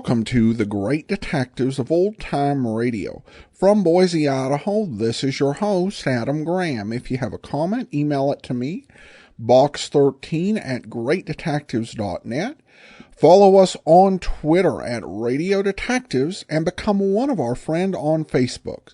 Welcome to the Great Detectives of Old Time Radio. From Boise, Idaho, this is your host, Adam Graham. If you have a comment, email it to me, box13@greatdetectives.net. Follow us on Twitter at Radio Detectives and become one of our friends on Facebook,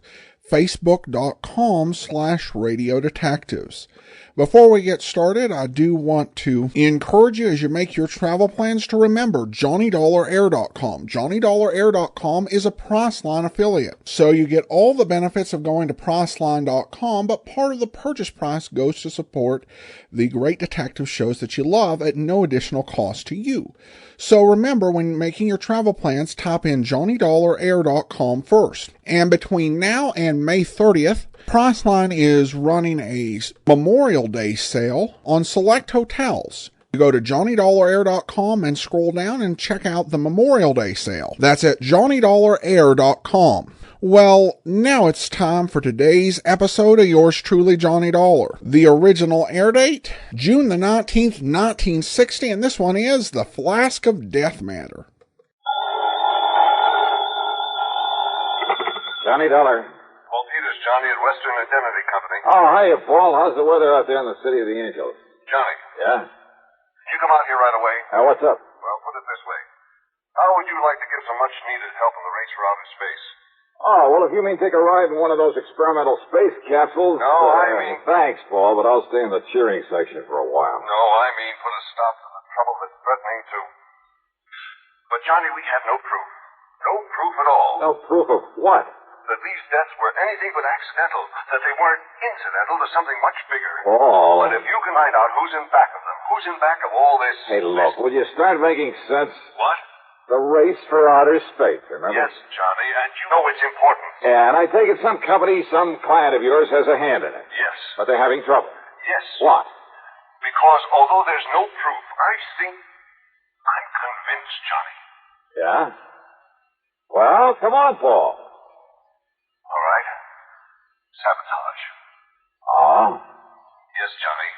facebook.com/Radio Detectives. Before we get started, I do want to encourage you as you make your travel plans to remember JohnnyDollarAir.com. JohnnyDollarAir.com is a Priceline affiliate, so you get all the benefits of going to Priceline.com, but part of the purchase price goes to support the great detective shows that you love at no additional cost to you. So remember, when making your travel plans, type in JohnnyDollarAir.com first. And between now and May 30th, Priceline is running a Memorial Day sale on select hotels. You go to JohnnyDollarAir.com and scroll down and check out the Memorial Day sale. That's at JohnnyDollarAir.com. Well, now it's time for today's episode of yours truly, Johnny Dollar. The original air date, June the 19th, 1960, and this one is The Flask of Death Matter. Johnny Dollar. Paul Peters, Johnny, at Western Indemnity Company. Oh, hiya, Paul. How's the weather out there in the City of the Angels? Johnny. Yeah? Can you come out here right away? What's up? Well, put it this way. How would you like to give some much-needed help in the race for outer space? Oh, well, if you mean take a ride in one of those experimental space capsules... No, I mean... Thanks, Paul, but I'll stay in the cheering section for a while. No, I mean put a stop to the trouble that's threatening to... But, Johnny, we have no proof. No proof at all. No proof of what? That these deaths were anything but accidental. That they weren't incidental to something much bigger. Paul... But if you can find out who's in back of them, who's in back of all this... Hey, look, will you start making sense? What? The race for outer space, remember? Yes, Johnny, and you know it's important. Yeah, and I take it some company, some client of yours has a hand in it. Yes. But they're having trouble. Yes. What? Because although there's no proof, I'm convinced, Johnny. Yeah? Well, come on, Paul. All right. Sabotage. Oh? Yes, Johnny.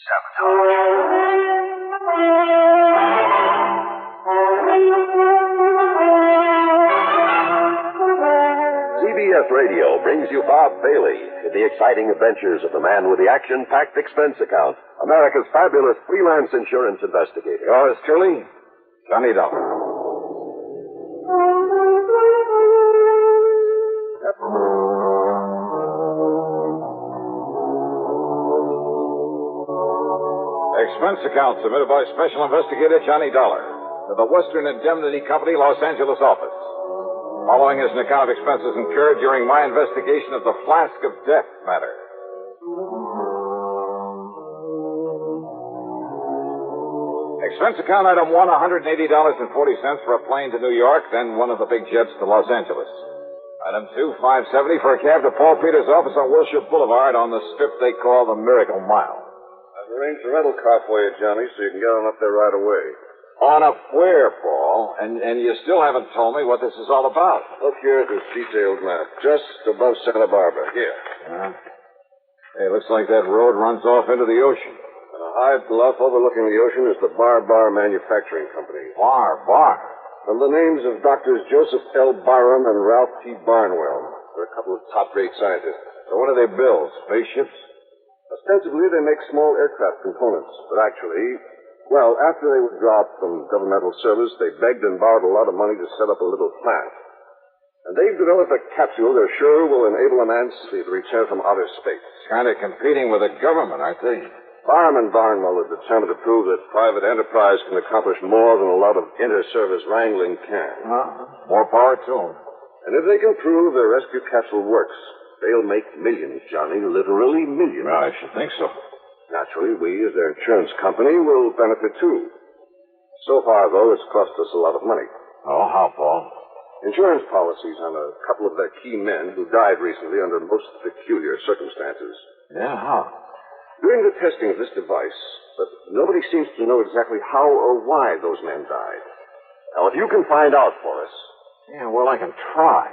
Sabotage. CBS Radio brings you Bob Bailey in the exciting adventures of the man with the action-packed expense account, America's fabulous freelance insurance investigator. Yours truly, Johnny Dollar. Expense account submitted by Special Investigator Johnny Dollar to the Western Indemnity Company, Los Angeles office. Following is an account of expenses incurred during my investigation of the Flask of Death matter. Expense account item 1, $180.40 for a plane to New York, then one of the big jets to Los Angeles. Item 2, $570 for a cab to Paul Peters' office on Wilshire Boulevard on the strip they call the Miracle Mile. I've arranged a rental car for you, Johnny, so you can get on up there right away. On up where, Paul? And you still haven't told me what this is all about. Look here at this detailed map, just above Santa Barbara. Here. Hey, looks like that road runs off into the ocean. On a high bluff overlooking the ocean is the Bar Manufacturing Company. Bar. And the names of Doctors Joseph L. Barham and Ralph T. Barnwell. They're a couple of top-rate scientists. So what do they build? Spaceships? Ostensibly, they make small aircraft components, but actually, well, after they were dropped from governmental service, they begged and borrowed a lot of money to set up a little plant. And they've developed a capsule they're sure will enable a man to return from outer space. Kind of competing with the government, aren't they? Barham and Barnwell are determined to prove that private enterprise can accomplish more than a lot of inter-service wrangling can. More power to them. And if they can prove their rescue capsule works, they'll make millions, Johnny, literally millions. Well, I should think so. Naturally, we, as their insurance company, will benefit too. So far, though, it's cost us a lot of money. Oh, how, Paul? Insurance policies on a couple of their key men who died recently under most peculiar circumstances. Yeah, how? During the testing of this device, but nobody seems to know exactly how or why those men died. Now, if you can find out for us... Yeah, well, I can try.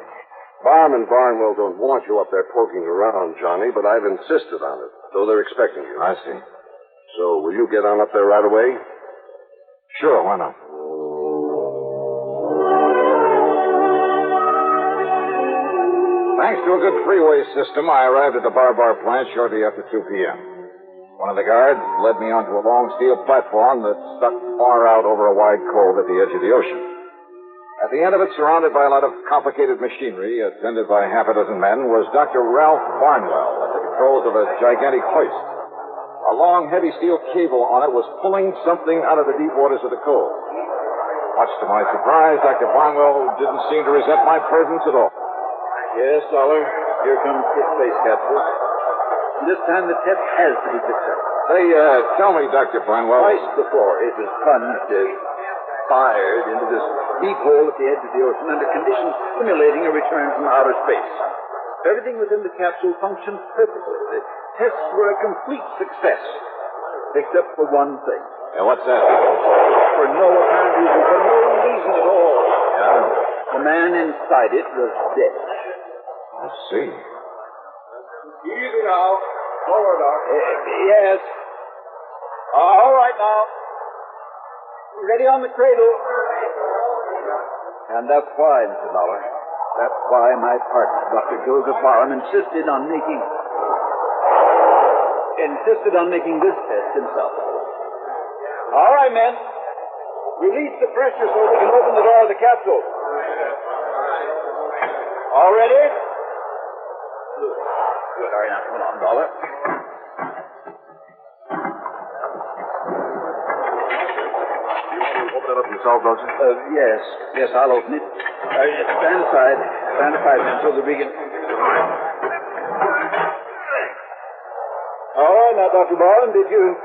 Barham and Barnwell don't want you up there poking around, Johnny, but I've insisted on it, though they're expecting you. I see. So will you get on up there right away? Sure, why not? Thanks to a good freeway system, I arrived at the Bar plant shortly after 2 p.m. One of the guards led me onto a long steel platform that stuck far out over a wide cove at the edge of the ocean. At the end of it, surrounded by a lot of complicated machinery, attended by half a dozen men, was Dr. Ralph Barnwell at the controls of a gigantic hoist. A long, heavy steel cable on it was pulling something out of the deep waters of the cove. Much to my surprise, Dr. Barnwell didn't seem to resent my presence at all. Yes, Dollar. Here comes the space capsule. And this time the test has to be successful. Say, tell me, Dr. Barnwell. Twice before it was plunged, fired into this deep hole at the edge of the ocean under conditions simulating a return from outer space. Everything within the capsule functioned perfectly. The tests were a complete success. Except for one thing. What's that? For no apparent reason. For no reason at all. Yeah? The man inside it was dead. I see. Easy now. Lower, Doc. Yes. All right now. Ready on the cradle. And that's why, Mr. Dollar. That's why my partner, Dr. Joseph Barham, insisted on making this test himself. All right, men. Release the pressure so we can open the door of the capsule. All ready? Good. All right, now come on, Dollar. Open it up yourself, don't you? Yes. Yes, I'll open it. Stand aside. Stand aside, then, so that we can... All right, now, Dr. Barham, did you...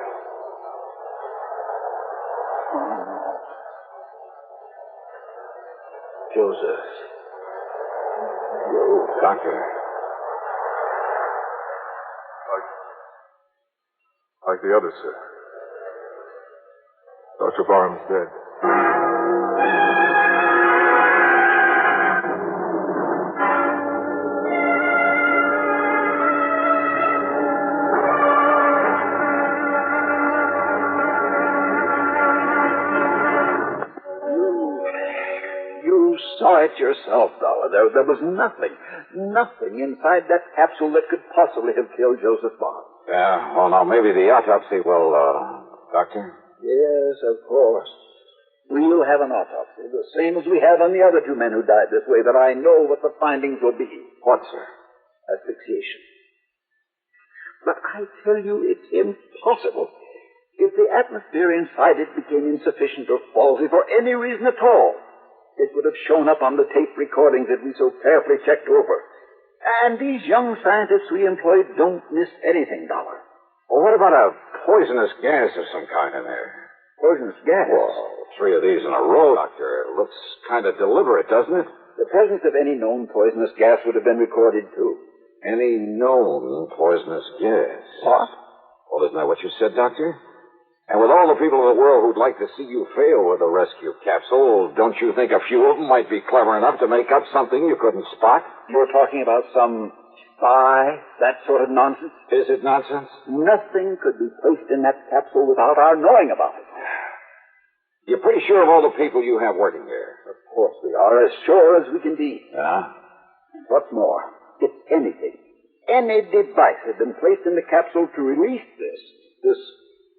Joseph. Doctor. Like the others, sir. Dr. Barham's dead. You saw it yourself, Dollar. There was nothing inside that capsule that could possibly have killed Joseph Barham. Yeah, well, now, maybe the autopsy will, Doctor? Yes, of course. We'll have an autopsy, the same as we had on the other two men who died this way, but I know what the findings will be. What, sir? Asphyxiation. But I tell you, it's impossible. If the atmosphere inside it became insufficient or faulty for any reason at all, it would have shown up on the tape recordings that we so carefully checked over. And these young scientists we employ don't miss anything, Dollar. Well, what about a poisonous gas of some kind in there? Poisonous gas? Well, 3 of these in a row, Doctor. It looks kind of deliberate, doesn't it? The presence of any known poisonous gas would have been recorded, too. Any known poisonous gas? What? Well, isn't that what you said, Doctor? And with all the people in the world who'd like to see you fail with a rescue capsule, don't you think a few of them might be clever enough to make up something you couldn't spot? You're talking about some spy, that sort of nonsense? Is it nonsense? Nothing could be placed in that capsule without our knowing about it. You're pretty sure of all the people you have working there? Of course we are, as sure as we can be. Yeah? What's more, if any device had been placed in the capsule to release this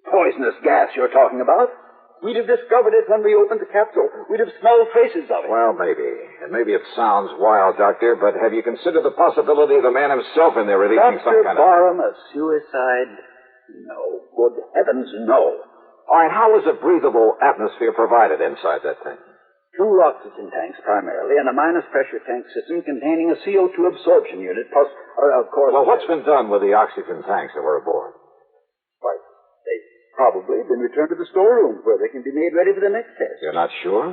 poisonous gas you're talking about, we'd have discovered it when we opened the capsule. We'd have smelled traces of it. Well, maybe. And maybe it sounds wild, Doctor, but have you considered the possibility of the man himself in there releasing some kind of... Dr. Barham, a suicide? No. Good heavens, no. All right, how was a breathable atmosphere provided inside that thing? 2 oxygen tanks, primarily, and a minus-pressure tank system containing a CO2 absorption unit, plus, of course... Well, what's been done with the oxygen tanks that were aboard? Why, they've probably been returned to the storeroom, where they can be made ready for the next test. You're not sure?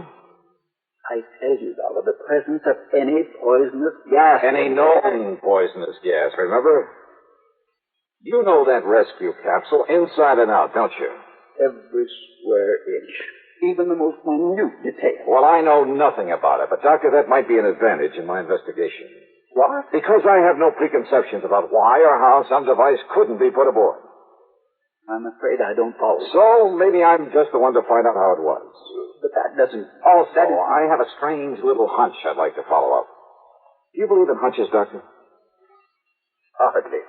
I tell you, Dollar, the presence of any poisonous gas... Any known poisonous gas, remember? You know that rescue capsule inside and out, don't you? Every square inch. Even the most minute detail. Well, I know nothing about it, but, Doctor, that might be an advantage in my investigation. What? Because I have no preconceptions about why or how some device couldn't be put aboard. I'm afraid I don't follow. So maybe I'm just the one to find out how it was. But that doesn't... Also, I have a strange little hunch I'd like to follow up. Do you believe in hunches, Doctor? Hardly.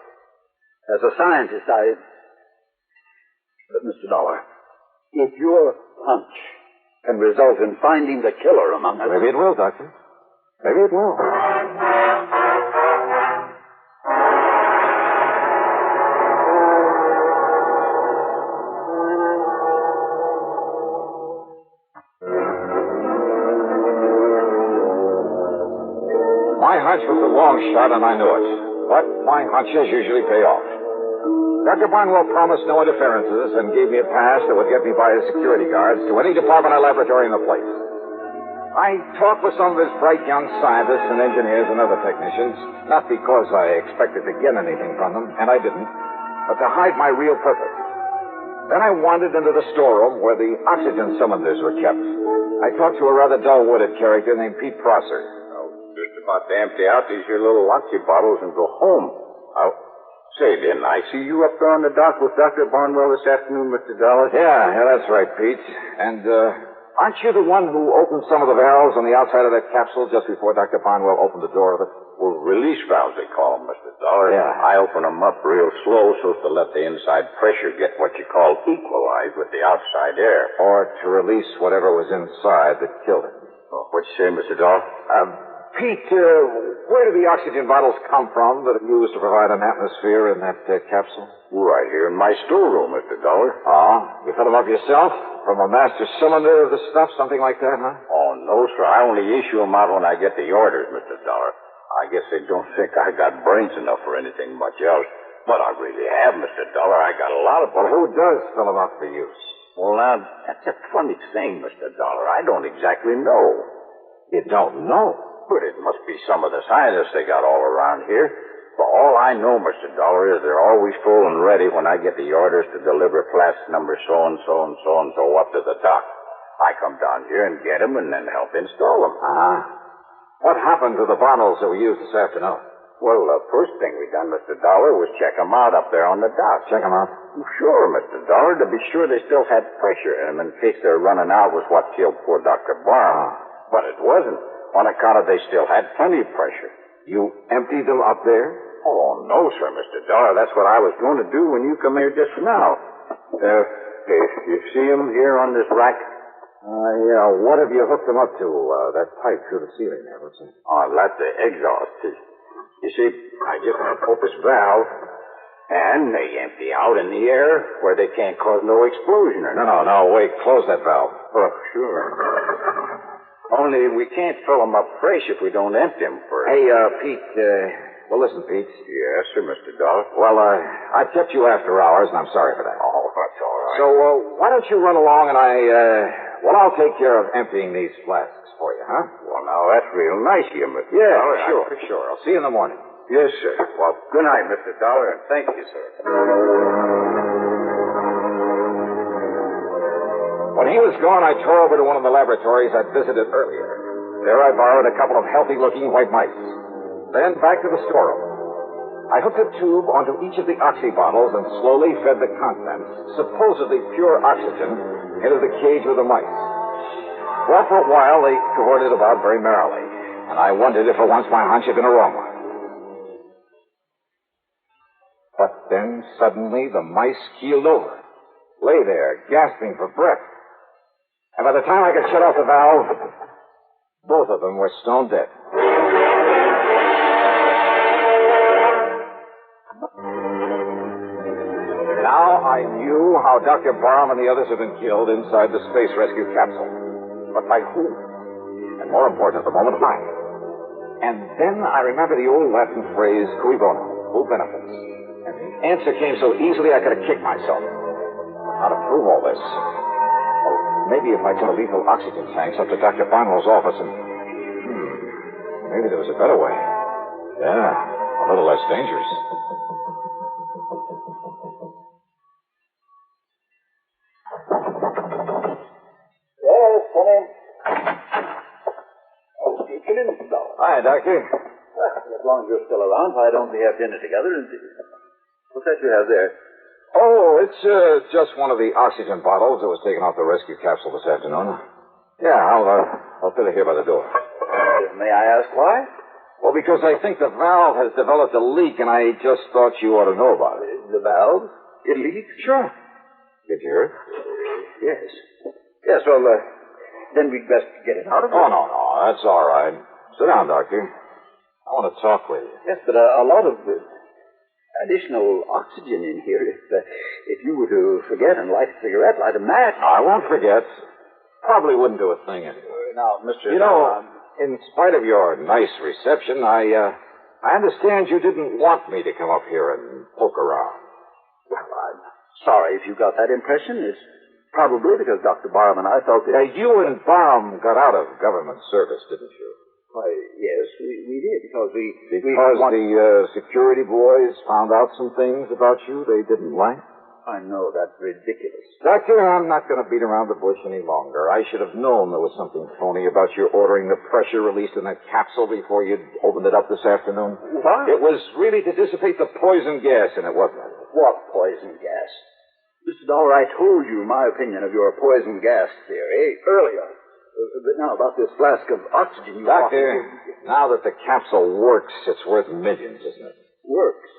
As a scientist, But, Mr. Dollar, if your hunch can result in finding the killer among us... Maybe it will, Doctor. Maybe it will. My hunch was a long shot, and I knew it. But my hunches usually pay off. Dr. Barnwell promised no interferences and gave me a pass that would get me by his security guards to any department or laboratory in the place. I talked with some of his bright young scientists and engineers and other technicians, not because I expected to get anything from them, and I didn't, but to hide my real purpose. Then I wandered into the storeroom where the oxygen cylinders were kept. I talked to a rather dull-witted character named Pete Prosser. Just about to empty out these here little oxy bottles and go home. Say, didn't I see you up there on the dock with Dr. Barnwell this afternoon, Mr. Dollar? Yeah, that's right, Pete. And, aren't you the one who opened some of the valves on the outside of that capsule just before Dr. Barnwell opened the door of it? Well, release valves, they call them, Mr. Dollar. Yeah. I open them up real slow so as to let the inside pressure get what you call equalized with the outside air. Or to release whatever was inside that killed it. Oh, what you say, Mr. Dollar? Pete, where do the oxygen bottles come from that are used to provide an atmosphere in that capsule? Right here in my storeroom, Mr. Dollar. Oh, you fill them up yourself? From a master cylinder of the stuff, something like that, huh? Oh, no, sir. I only issue them out when I get the orders, Mr. Dollar. I guess they don't think I got brains enough for anything much else. But I really have, Mr. Dollar. I got a lot of... Well, who does fill them up for use? Well, now, that's a funny thing, Mr. Dollar. I don't exactly know. You don't know? But it must be some of the scientists they got all around here. For all I know, Mr. Dollar, is they're always full and ready when I get the orders to deliver Flask number so-and-so and so-and-so up to the dock. I come down here and get them and then help install them. What happened to the bottles that we used this afternoon? Well, the first thing we done, Mr. Dollar, was check them out up there on the dock. Check them out? Sure, Mr. Dollar, to be sure they still had pressure in them in case their running out was what killed poor Dr. Barham. But it wasn't. On account of they still had plenty of pressure. You emptied them up there? Oh, no, sir, Mr. Dollar. That's what I was going to do when you come here just now. You see them here on this rack? Yeah. What have you hooked them up to? That pipe through the ceiling there, what's it? Oh, that's the exhaust. You see, I just put this valve, and they empty out in the air where they can't cause no explosion or nothing. No, wait. Close that valve. Oh, sure. Only we can't fill them up fresh if we don't empty them first. Hey, Pete, well, listen, Pete. Yes, sir, Mr. Dollar. Well, I've kept you after hours, and I'm sorry for that. Oh, that's all right. So, why don't you run along and I'll take care of emptying these flasks for you, huh? Well, now, that's real nice of you, Mr. Yeah, Dollar. sure. I'll see you in the morning. Yes, sir. Well, good night, Mr. Dollar, and thank you, sir. When he was gone, I tore over to one of the laboratories I'd visited earlier. There I borrowed a couple of healthy-looking white mice. Then back to the storeroom. I hooked a tube onto each of the oxy bottles and slowly fed the contents, supposedly pure oxygen, into the cage with the mice. Well, for a while, they cavorted about very merrily, and I wondered if for once my hunch had been a wrong one. But then, suddenly, the mice keeled over, lay there, gasping for breath. And by the time I could shut off the valve, both of them were stone dead. Now I knew how Dr. Barham and the others had been killed inside the space rescue capsule. But by whom? And more important at the moment, why? And then I remembered the old Latin phrase, cui bono, who benefits? And the answer came so easily I could have kicked myself. How to prove all this? Maybe if I took the lethal oxygen tanks up to Dr. Barnwell's office and... maybe there was a better way. Yeah, a little less dangerous. Yes, come in. Oh, you come in, Mr. Dollar. Hi, Doctor. As long as you're still around, why don't we have dinner together and... What's that you have there? Oh, it's just one of the oxygen bottles that was taken off the rescue capsule this afternoon. Yeah, I'll fit it here by the door. May I ask why? Well, because I think the valve has developed a leak, and I just thought you ought to know about it. The valve? It leaks? Sure. Did you hear it? Yes. Yes, well, then we'd best get it out of here. Oh, no, that's all right. Sit down, Doctor. I want to talk with you. Yes, but a lot of additional oxygen in here. If you were to forget and light a cigarette, light a match. I won't forget. Probably wouldn't do a thing anyway. Now, Mr. You know, in spite of your nice reception, I understand you didn't want me to come up here and poke around. Well, I'm sorry if you got that impression. It's probably because Dr. Barham and I felt that... You and Barham got out of government service, didn't you? Why, yes, we did, because the security boys found out some things about you they didn't like? I know, that's ridiculous. Doctor, I'm not going to beat around the bush any longer. I should have known there was something phony about your ordering the pressure released in that capsule before you opened it up this afternoon. What? It was really to dissipate the poison gas in it, wasn't it? What poison gas? Mr. Dollar, I told you my opinion of your poison gas theory earlier. But now about this flask of oxygen you Doctor, now that the capsule works, it's worth millions, isn't it? Works?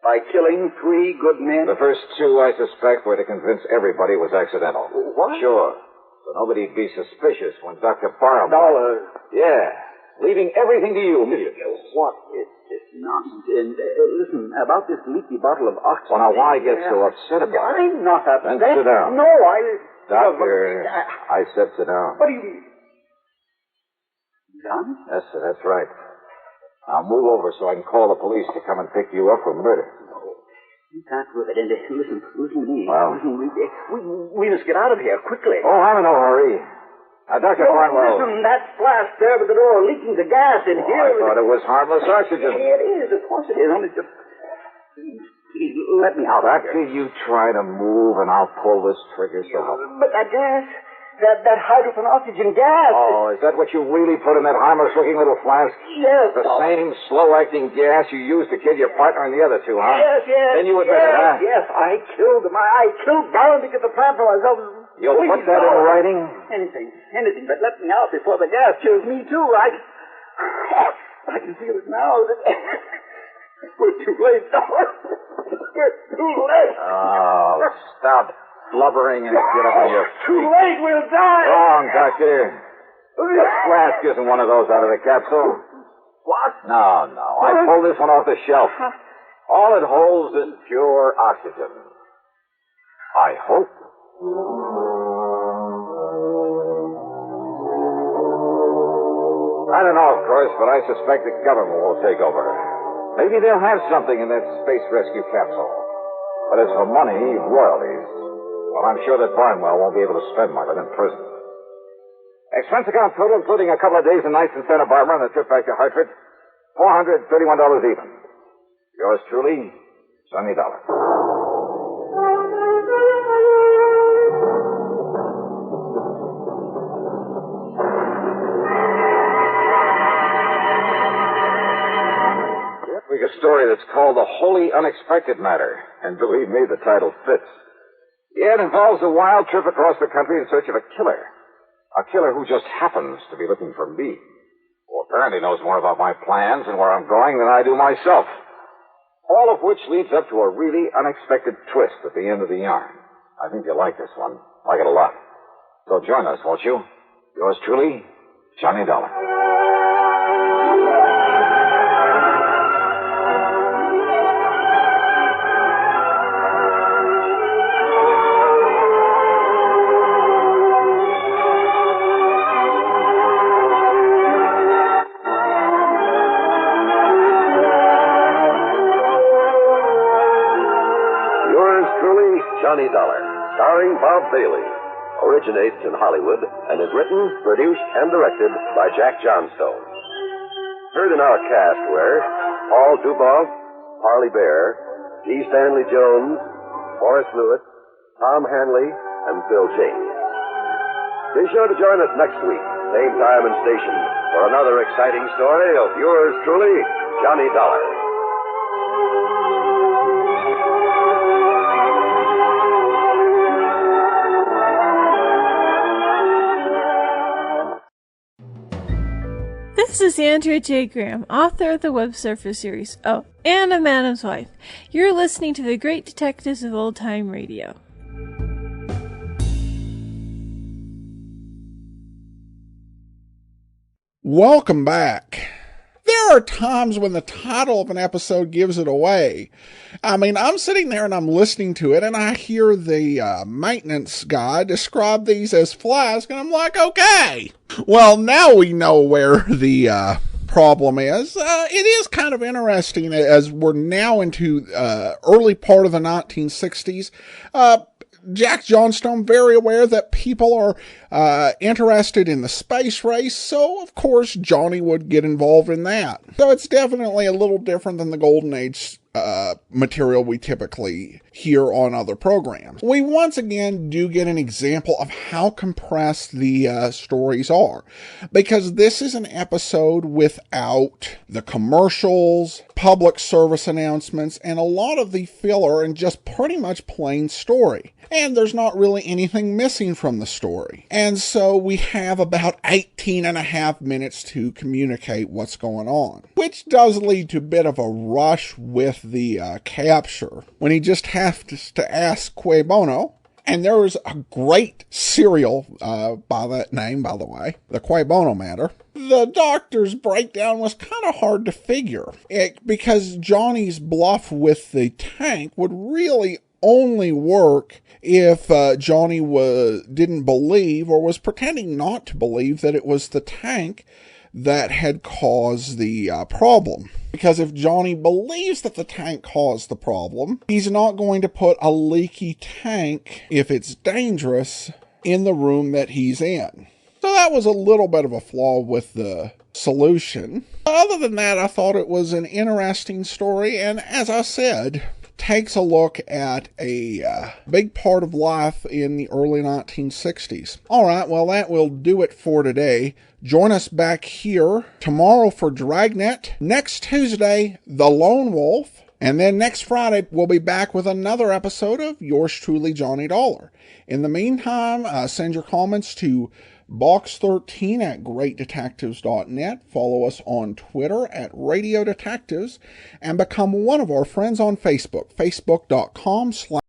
By killing 3 good men? The first 2, I suspect, were to convince everybody it was accidental. What? Sure. So nobody'd be suspicious when Dr. Barham... Dollar. Yeah. Leaving everything to you, millions. What is this nonsense? And listen, about this leaky bottle of oxygen... Well, now, why get so upset about it? I'm not upset. Then sit down. No, Doctor, I said sit down. What do you mean? Done? Yes, sir, that's right. Now move over so I can call the police to come and pick you up for murder. No, you can't do it. And listen to me. Well? Listen, we must get out of here quickly. Oh, I'm in no hurry. Now, Dr. Barnwell... Listen, that flask there by the door leaking the gas in here. I thought it was harmless oxygen. It is, of course it is. Only just... Please, let me out. Doctor, you try to move and I'll pull this trigger so help. But that gas... That hydrogen oxygen gas... Oh, is that what you really put in that harmless-looking little flask? Yes. The same slow-acting gas you used to kill your partner and the other 2, huh? Yes. Then you admit it, huh? Yes, I killed him. I killed Barron to get the plant for myself. You'll put that in writing? Anything, but let me out before the gas kills me, too. I can feel it now. We're too late, We're too late. Oh, stop blubbering and get up on your feet. Too late, we'll die. Wrong, Doctor. This flask isn't one of those out of the capsule. What? No. I pulled this one off the shelf. All it holds is pure oxygen. I hope. I don't know, of course, but I suspect the government will take over. Maybe they'll have something in that space rescue capsule. But as for money, royalties, well, I'm sure that Barnwell won't be able to spend much of it in prison. Expense account total, including a couple of days and nights in Santa Barbara and a trip back to Hartford, $431 even. Yours truly, Sonny Dollar. A story that's called The Wholly Unexpected Matter, and believe me, the title fits. Yeah, it involves a wild trip across the country in search of a killer who just happens to be looking for me, who apparently knows more about my plans and where I'm going than I do myself, all of which leads up to a really unexpected twist at the end of the yarn. I think you'll like this one. Like it a lot. So join us, won't you? Yours truly, Johnny Dollar. Johnny Dollar, starring Bob Bailey, originates in Hollywood and is written, produced, and directed by Jack Johnstone. Heard in our cast were Paul Duboff, Harley Bear, G. Stanley Jones, Forrest Lewis, Tom Hanley, and Bill James. Be sure to join us next week, same time and station, for another exciting story of yours truly, Johnny Dollar. This is Andrea J. Graham, author of the Web Surfer series. Oh, and a Madam's Wife. You're listening to the Great Detectives of Old Time Radio. Welcome back. There are times when the title of an episode gives it away. I mean, I'm sitting there and I'm listening to it and I hear the maintenance guy describe these as Flask and I'm like, okay. Well, now we know where the problem is. It is kind of interesting as we're now into early part of the 1960s. Jack Johnstone, very aware that people are interested in the space race, so of course Johnny would get involved in that. So it's definitely a little different than the Golden Age material we typically hear on other programs. We once again do get an example of how compressed the stories are, because this is an episode without the commercials, public service announcements, and a lot of the filler and just pretty much plain story. And there's not really anything missing from the story. And so we have about 18 and a half minutes to communicate what's going on, which does lead to a bit of a rush with the capture when he just has to ask Cui Bono. And there was a great serial by that name, by the way, the Cui Bono matter. The doctor's breakdown was kind of hard to figure because Johnny's bluff with the tank would really only work if Johnny didn't believe or was pretending not to believe that it was the tank that had caused the problem. Because if Johnny believes that the tank caused the problem, he's not going to put a leaky tank, if it's dangerous, in the room that he's in. So that was a little bit of a flaw with the solution. Other than that, I thought it was an interesting story, and as I said, takes a look at a big part of life in the early 1960s. All right, well, that will do it for today. Join us back here tomorrow for Dragnet. Next Tuesday, The Lone Wolf. And then next Friday, we'll be back with another episode of Yours Truly, Johnny Dollar. In the meantime, send your comments to box13 at greatdetectives.net. Follow us on Twitter at Radio Detectives and become one of our friends on Facebook, facebook.com/